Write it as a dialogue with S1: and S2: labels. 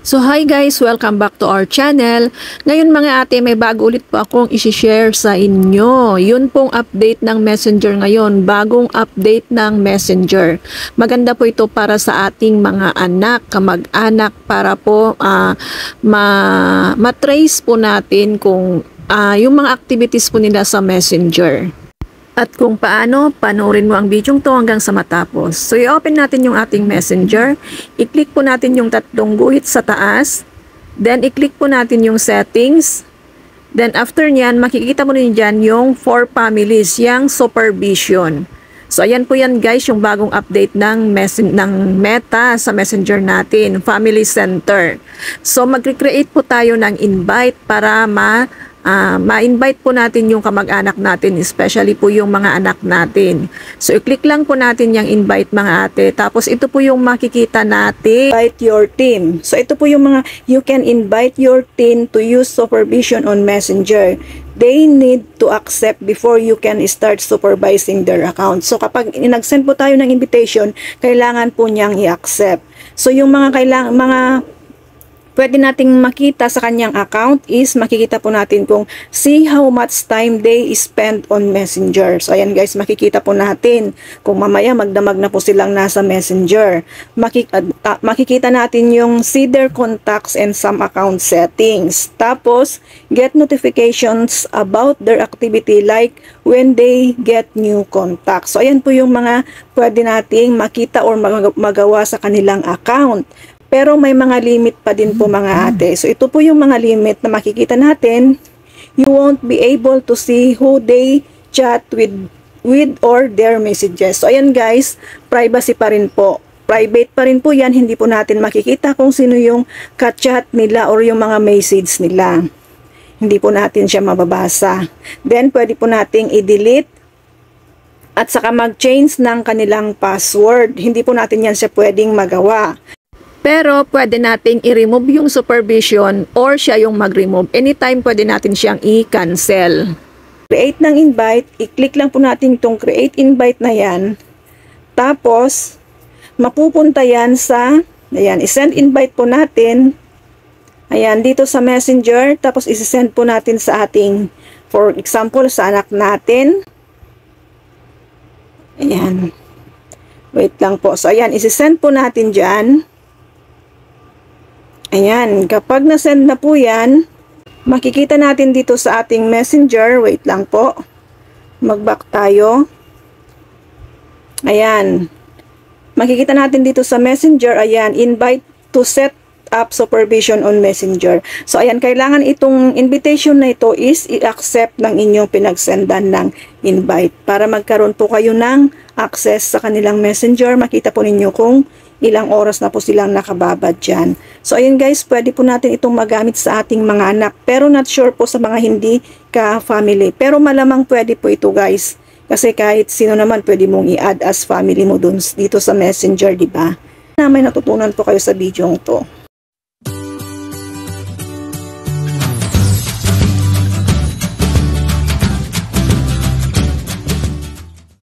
S1: So hi guys, welcome back to our channel. Ngayon mga ate, may bago ulit po akong isi-share sa inyo. Yun pong update ng Messenger ngayon, bagong update ng Messenger. Maganda po ito para sa ating mga anak, kamag-anak, para po matrace po natin kung yung mga activities po nila sa Messenger. At kung paano, panoorin mo ang video to hanggang sa matapos. So, i-open natin yung ating Messenger. I-click po natin yung tatlong guhit sa taas. Then, i-click po natin yung settings. Then, after nyan, makikita mo rin dyan yung for families, yung supervision. So, ayan po yan guys, yung bagong update ng Meta sa Messenger natin, Family Center. So, mag-create po tayo ng invite para ma-invite po natin yung kamag-anak natin, especially po yung mga anak natin. So, i-click lang po natin yung invite mga ate. Tapos, ito po yung makikita natin. Invite your team. So, ito po yung mga, you can invite your team to use supervision on Messenger. They need to accept before you can start supervising their account. So, kapag nag-send po tayo ng invitation, kailangan po niyang i-accept. So, yung mga pwede nating makita sa kanyang account is makikita po natin kung see how much time they spend on Messenger. So, ayan guys, makikita po natin kung mamaya magdamag na po silang nasa Messenger. Makikita natin yung see their contacts and some account settings. Tapos, get notifications about their activity like when they get new contacts. So, ayan po yung mga pwede nating makita or magawa sa kanilang account. Pero may mga limit pa din po mga ate. So ito po yung mga limit na makikita natin. You won't be able to see who they chat with or their messages. So ayan guys, privacy pa rin po. Private pa rin po yan. Hindi po natin makikita kung sino yung ka-chat nila or yung mga message nila. Hindi po natin siya mababasa. Then pwede po nating i-delete at saka mag-change ng kanilang password. Hindi po natin yan siya pwedeng magawa. Pero pwede nating i-remove yung supervision or siya yung mag-remove. Anytime pwede natin siyang i-cancel. Create ng invite, i-click lang po natin itong create invite na yan. Tapos, mapupunta yan sa, ayan, i-send invite po natin. Ayan, dito sa Messenger. Tapos, isi-send po natin sa ating, for example, sa anak natin. Ayan. Wait lang po. So, ayan, isi-send po natin dyan. Ayan, kapag na-send na po yan, makikita natin dito sa ating Messenger. Wait lang po. Mag-back tayo. Ayan. Makikita natin dito sa Messenger, ayan, invite to set up supervision on Messenger. So, ayan, kailangan itong invitation na ito is i-accept ng inyong pinagsendan ng invite para magkaroon po kayo ng access sa kanilang Messenger. Makita po ninyo kung ilang oras na po silang nakababad dyan. So, ayun guys, pwede po natin itong magamit sa ating mga anak. Pero not sure po sa mga hindi ka-family. Pero malamang pwede po ito guys. Kasi kahit sino naman pwede mong i-add as family mo dun dito sa Messenger, di ba? Na may natutunan po kayo sa video to.